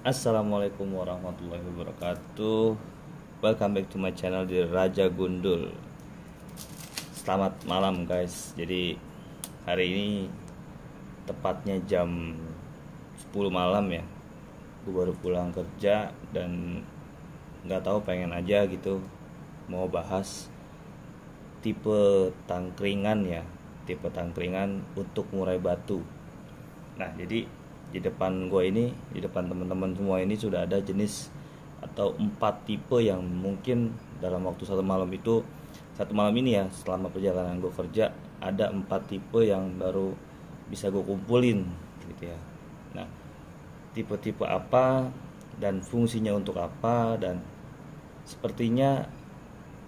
Assalamualaikum warahmatullahi wabarakatuh. Welcome back to my channel di Raja Gundul. Selamat malam guys. Jadi hari ini tepatnya jam 10 malam ya. Gue baru pulang kerja dan nggak tahu, pengen aja gitu mau bahas tipe tangkringan ya. Tipe tangkringan untuk murai batu. Nah, jadi di depan gue ini, di depan teman-teman semua ini sudah ada jenis atau 4 tipe yang mungkin dalam waktu satu malam ini ya, selama perjalanan gue kerja ada 4 tipe yang baru bisa gue kumpulin gitu ya. Nah, tipe-tipe apa dan fungsinya untuk apa, dan sepertinya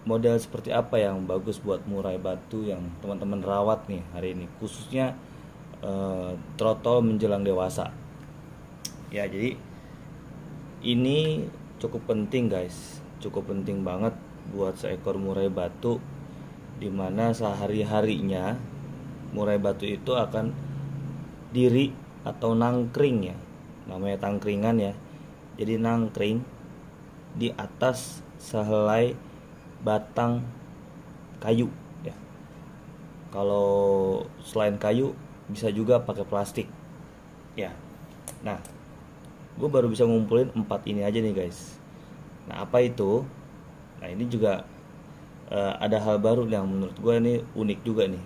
model seperti apa yang bagus buat murai batu yang teman-teman rawat nih hari ini, khususnya trotol menjelang dewasa ya. Jadi ini cukup penting guys, cukup penting banget buat seekor murai batu, dimana sehari-harinya murai batu itu akan diri atau nangkring ya, namanya tangkringan ya. Jadi nangkring di atas sehelai batang kayu ya. Kalau selain kayu bisa juga pakai plastik ya. Nah, gue baru bisa ngumpulin 4 ini aja nih guys. Nah, apa itu? Nah, ini juga ada hal baru yang menurut gue ini unik juga nih.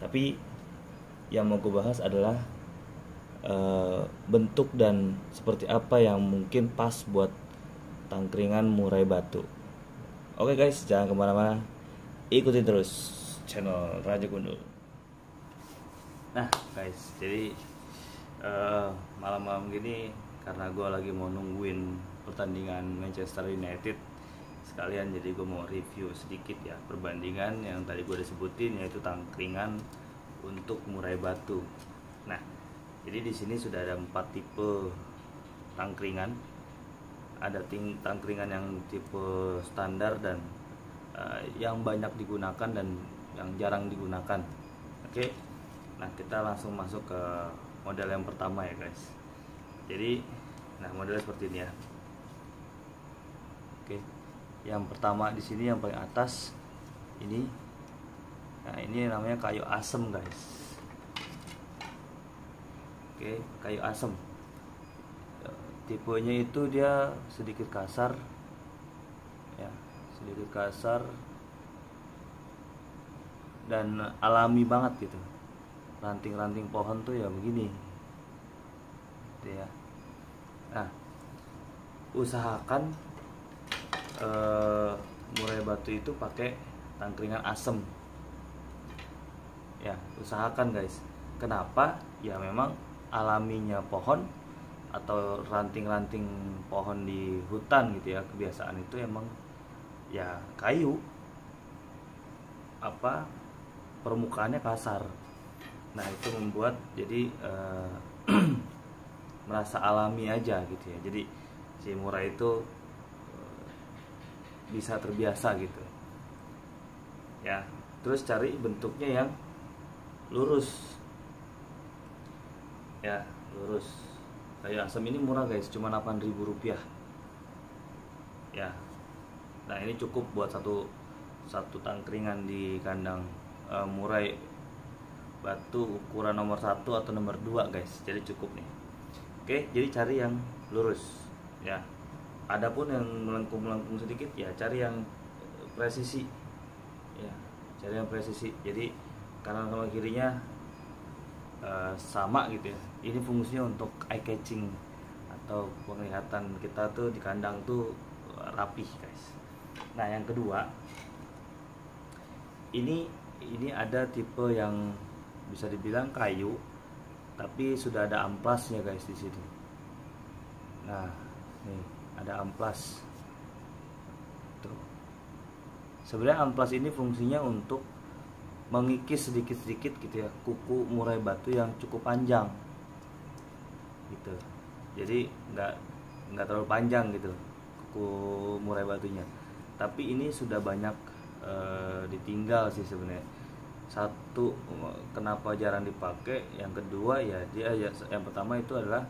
Tapi yang mau gue bahas adalah bentuk dan seperti apa yang mungkin pas buat tangkringan murai batu. Oke guys, jangan kemana-mana, ikutin terus channel Raja Gundul. Nah guys, jadi malam-malam gini karena gue lagi mau nungguin pertandingan Manchester United sekalian, jadi gue mau review sedikit ya perbandingan yang tadi gue udah sebutin, yaitu tangkringan untuk murai batu. Nah, jadi di sini sudah ada 4 tipe tangkringan. Ada tangkringan yang tipe standar dan yang banyak digunakan dan yang jarang digunakan. Oke. Nah, kita langsung masuk ke model yang pertama ya guys. Jadi, nah modelnya seperti ini ya. Oke. Yang pertama di sini yang paling atas ini. Nah, ini namanya kayu asem guys. Oke, kayu asem. Tipenya itu dia sedikit kasar. Ya, sedikit kasar dan alami banget gitu. Ranting-ranting pohon tuh ya begini gitu ya. Nah, usahakan murai batu itu pakai tangkringan asem ya, usahakan guys. Kenapa? Ya memang alaminya pohon atau ranting-ranting pohon di hutan gitu ya, kebiasaan itu emang ya kayu permukaannya kasar. Nah, itu membuat jadi merasa alami aja gitu ya. Jadi si murai itu bisa terbiasa gitu ya. Terus cari bentuknya yang lurus ya, lurus. Kayu asam ini murah guys, cuma Rp8.000 ya. Nah, ini cukup buat satu tangkringan di kandang murai batu ukuran nomor 1 atau nomor 2 guys, jadi cukup nih. Oke, jadi cari yang lurus ya. Adapun yang melengkung sedikit ya cari yang presisi ya, cari yang presisi. Jadi kanan sama kirinya sama gitu ya. Ini fungsinya untuk eye catching atau penglihatan kita tuh di kandang tuh rapih guys. Nah, yang kedua ini ada tipe yang bisa dibilang kayu tapi sudah ada amplasnya guys di sini. Nah, nih ada amplas tuh. Sebenarnya amplas ini fungsinya untuk mengikis sedikit-sedikit gitu ya kuku murai batu yang cukup panjang gitu. Jadi nggak terlalu panjang gitu kuku murai batunya, tapi ini sudah banyak ditinggal sih sebenarnya. Satu, kenapa jarang dipakai, yang kedua ya dia yang pertama itu adalah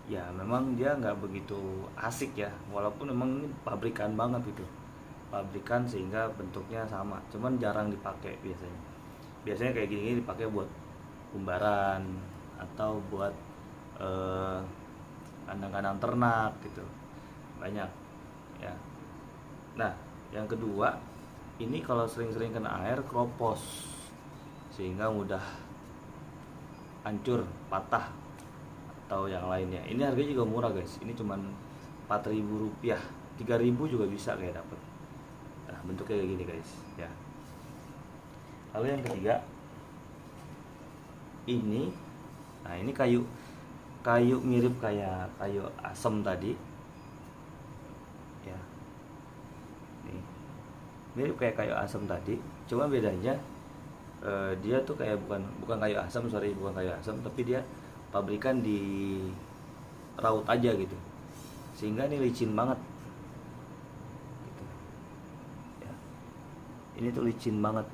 ya memang dia nggak begitu asik ya, walaupun memang ini pabrikan banget gitu, pabrikan sehingga bentuknya sama, cuman jarang dipakai biasanya kayak gini dipakai buat kumbaran atau buat kandang-kandang ternak gitu, banyak ya. Nah yang kedua, ini kalau sering-sering kena air keropos sehingga mudah hancur, patah atau yang lainnya. Ini harganya juga murah guys, ini cuman 4.000 rupiah, 3.000 juga bisa kayak dapet. Nah bentuknya kayak gini guys ya. Lalu yang ketiga ini, nah ini kayu mirip kayak kayu asem tadi ya, nih mirip kayak kayu asem tadi, cuma bedanya dia tuh kayak bukan kayu asam, bukan kayu asam, tapi dia pabrikan di raut aja gitu, sehingga ini licin banget gitu. Ya. Ini tuh licin banget.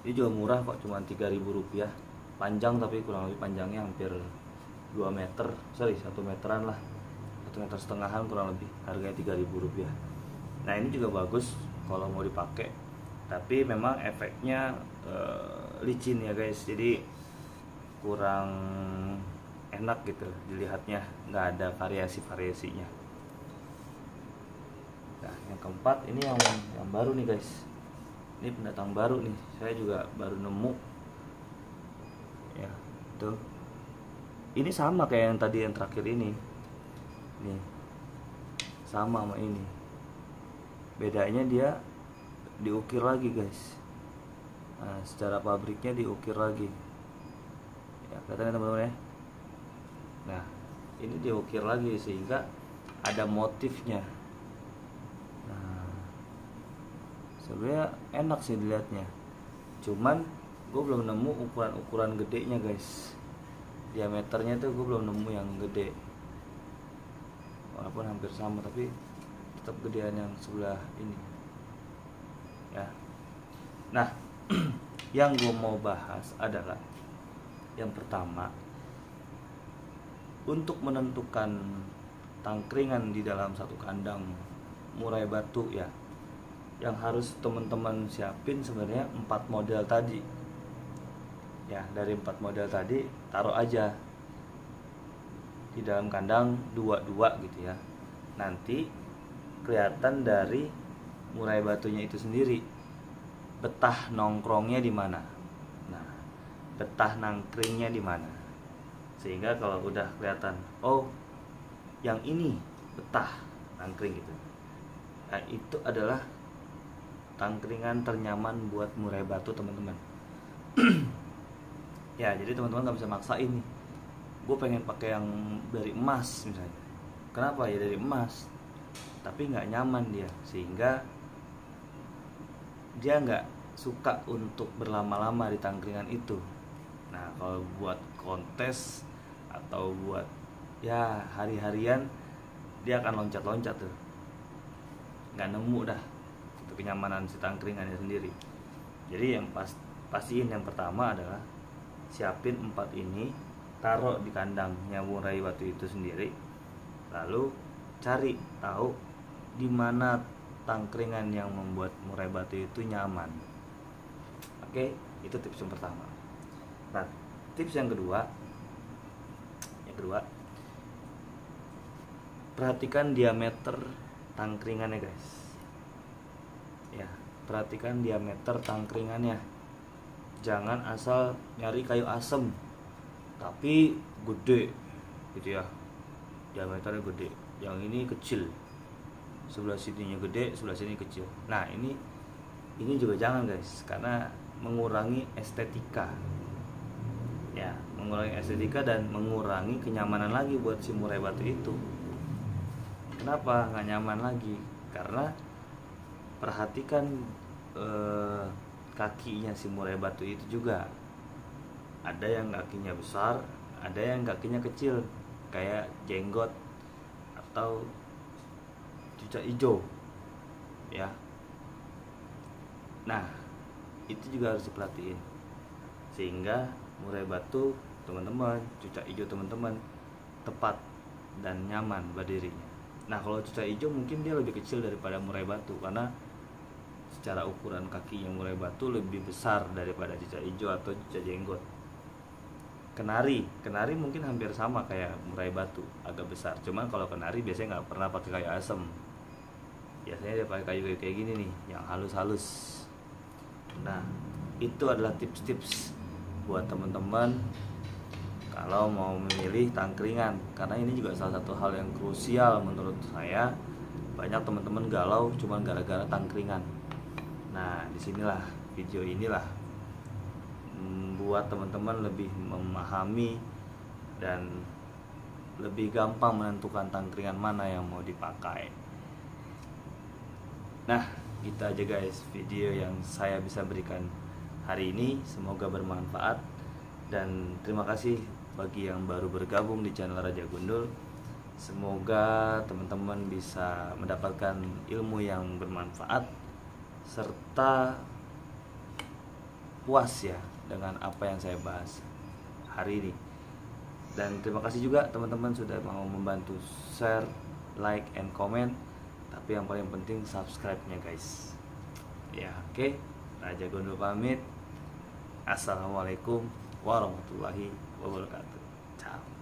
Ini juga murah kok, cuma 3.000 rupiah, panjang tapi kurang lebih panjangnya hampir 2 meter, 1 meteran lah, 1,5 meter kurang lebih, harganya 3.000 rupiah. Nah ini juga bagus kalau mau dipakai, tapi memang efeknya licin ya guys, jadi kurang enak gitu dilihatnya, nggak ada variasinya. Nah yang keempat ini yang baru nih guys, ini pendatang baru nih, saya juga baru nemu ya tuh. Ini sama kayak yang tadi, yang terakhir ini nih, sama ini, bedanya dia diukir lagi guys. Nah, secara pabriknya diukir lagi ya, kelihatan ya teman-teman ya. Nah ini diukir lagi sehingga ada motifnya. Nah sebenarnya enak sih dilihatnya, cuman gue belum nemu ukuran gedenya guys, diameternya tuh gue belum nemu yang gede, walaupun hampir sama tapi tetap gedean yang sebelah ini ya. Nah yang gue mau bahas adalah yang pertama, untuk menentukan tangkringan di dalam satu kandang murai batu ya, yang harus teman-teman siapin sebenarnya 4 model tadi ya. Dari 4 model tadi taruh aja di dalam kandang 2-2 gitu ya, nanti kelihatan dari murai batunya itu sendiri betah nongkrongnya di mana, nah betah nangkringnya di mana, sehingga kalau udah kelihatan oh yang ini betah nangkring gitu, nah itu adalah tangkringan ternyaman buat murai batu teman-teman. Ya jadi teman-teman nggak bisa maksain nih, gue pengen pakai yang dari emas misalnya, kenapa ya dari emas, tapi nggak nyaman dia, sehingga dia nggak suka untuk berlama-lama di tangkringan itu. Nah kalau buat kontes atau buat ya hari-harian, dia akan loncat-loncat tuh, nggak nemu dah untuk kenyamanan si tangkringannya sendiri. Jadi yang pastiin yang pertama adalah siapin 4 ini, taruh di kandangnya murai batu itu sendiri, lalu cari tahu di mana tangkringan yang membuat murai batu itu nyaman. Oke, itu tips yang pertama. Nah, tips yang kedua, perhatikan diameter tangkringannya guys. Ya, perhatikan diameter tangkringannya. Jangan asal nyari kayu asem tapi gede gitu ya, diameternya gede, yang ini kecil, sebelah sininya gede, sebelah sini kecil. Nah ini juga jangan guys, karena mengurangi estetika ya, mengurangi estetika dan mengurangi kenyamanan lagi buat si murai batu itu. Kenapa nggak nyaman lagi? Karena perhatikan kakinya si murai batu itu juga, ada yang kakinya besar, ada yang kakinya kecil kayak jenggot atau cucak hijau ya. Nah itu juga harus diperhatiin, sehingga murai batu teman-teman, cucak hijau teman-teman tepat dan nyaman berdirinya. Nah kalau cucak hijau mungkin dia lebih kecil daripada murai batu, karena secara ukuran kakinya murai batu lebih besar daripada cucak hijau atau cucak jenggot. Kenari mungkin hampir sama kayak murai batu, agak besar. Cuman kalau kenari biasanya nggak pernah pakai kayu asem. Biasanya dia pakai kayu kayak gini nih, yang halus-halus. Nah, itu adalah tips-tips buat teman-teman kalau mau memilih tangkringan, karena ini juga salah satu hal yang krusial menurut saya. Banyak teman-teman galau cuman gara-gara tangkringan. Nah, disinilah video inilah membuat teman-teman lebih memahami dan lebih gampang menentukan tangkringan mana yang mau dipakai. Nah, itu aja guys video yang saya bisa berikan hari ini. Semoga bermanfaat, dan terima kasih bagi yang baru bergabung di channel Raja Gundul. Semoga teman-teman bisa mendapatkan ilmu yang bermanfaat serta puas ya dengan apa yang saya bahas hari ini. Dan terima kasih juga teman-teman sudah mau membantu share, like, and comment. Tapi yang paling penting subscribe-nya guys. Ya, oke. Raja Gundul pamit. Assalamualaikum warahmatullahi wabarakatuh. Ciao.